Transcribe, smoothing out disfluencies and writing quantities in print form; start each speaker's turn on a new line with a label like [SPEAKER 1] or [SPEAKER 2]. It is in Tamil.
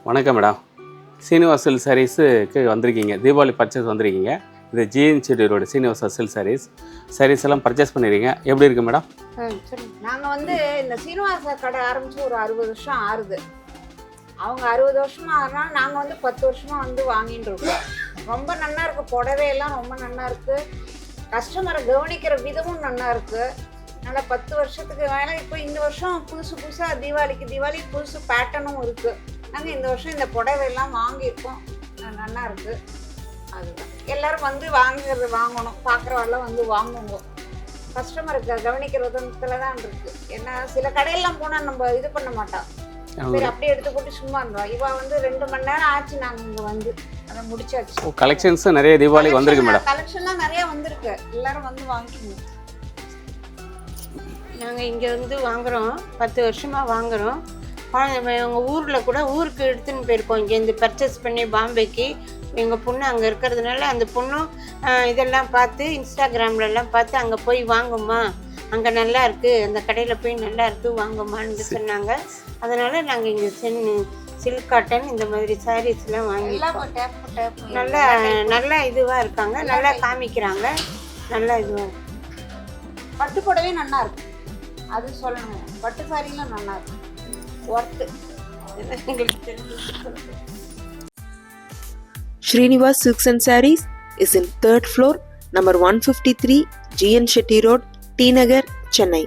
[SPEAKER 1] வணக்கம் மேடம். சீனிவாச சில்க் சாரீஸுக்கு வந்திருக்கீங்க, தீபாவளி பர்ச்சேஸ் வந்திருக்கீங்க. இது GN Chetty Road Srinivasa Silk Sarees எல்லாம் பர்ச்சேஸ் பண்ணிடுறீங்க. எப்படி இருக்குது மேடம்?
[SPEAKER 2] சரி, நாங்கள் இந்த சீனிவாச கடை ஆரம்பித்து ஒரு 60 வருஷம் ஆறுது. அவங்க 60 வருஷமாக ஆறுனால நாங்கள் 10 வருஷமாக வாங்கிட்டு இருக்கோம். ரொம்ப நல்லா இருக்குது, புடவையெல்லாம் ரொம்ப நல்லா இருக்குது, கஸ்டமரை கவனிக்கிற விதமும் நல்லா இருக்குது. நல்லா 10 வருஷத்துக்கு வேலை. இப்போ இந்த வருஷம் புதுசாக தீபாவளி புதுசு பேட்டர்னும் இருக்குது. நாங்கள் இந்த வருஷம் இந்த புடவையெல்லாம் வாங்கியிருக்கோம், நல்லா இருக்குது. அதுதான் எல்லோரும் வாங்கணும், பார்க்குறவெல்லாம் வாங்குவோம். கஸ்டமருக்கு கவனிக்கிற விதத்தில் தான் இருக்குது. ஏன்னா சில கடையெல்லாம் போனால் நம்ம இது பண்ண மாட்டோம், சரி அப்படியே எடுத்து போட்டு சும்மா இருந்தோம். இவ 2 மணி நேரம் ஆச்சு நாங்கள் இங்கே அதை முடிச்சாச்சு.
[SPEAKER 1] கலெக்ஷன்ஸ் நிறைய தீபாவளிக்கு வந்திருக்கு மேடம்.
[SPEAKER 2] கலெக்ஷன்லாம் நிறைய வந்திருக்கு, எல்லாரும் வாங்கிக்கணும்.
[SPEAKER 3] நாங்கள் இங்கே வாங்குகிறோம், 10 வருஷமாக வாங்குகிறோம். எங்கள் ஊரில் கூட ஊருக்கு எடுத்துன்னு போயிருக்கோம். இங்கேருந்து பர்ச்சேஸ் பண்ணி பாம்பேக்கு. எங்கள் பொண்ணு அங்கே இருக்கிறதுனால அந்த பொண்ணும் இதெல்லாம் பார்த்து இன்ஸ்டாகிராம்லலாம் பார்த்து அங்கே போய் வாங்குமா, அங்கே நல்லா இருக்குது, அந்த கடையில் போய் நல்லா இருக்குது வாங்குமான்னு சொன்னாங்க. அதனால் நாங்கள் இங்கே சில்க் காட்டன் இந்த மாதிரி சாரீஸ்லாம் வாங்கிட்டோம். நல்லா இதுவாக இருக்காங்க, நல்லா காமிக்கிறாங்க, நல்லா இதுவாக இருக்கு.
[SPEAKER 2] பட்டு புடவே நல்லா இருக்கு, அது சொல்லணும். பட்டு சாரிலாம் நல்லா இருக்கு, worth.
[SPEAKER 4] Srinivas Silks and Sarees is in 3rd floor, number 153, GN Shetty Road, T Nagar, Chennai.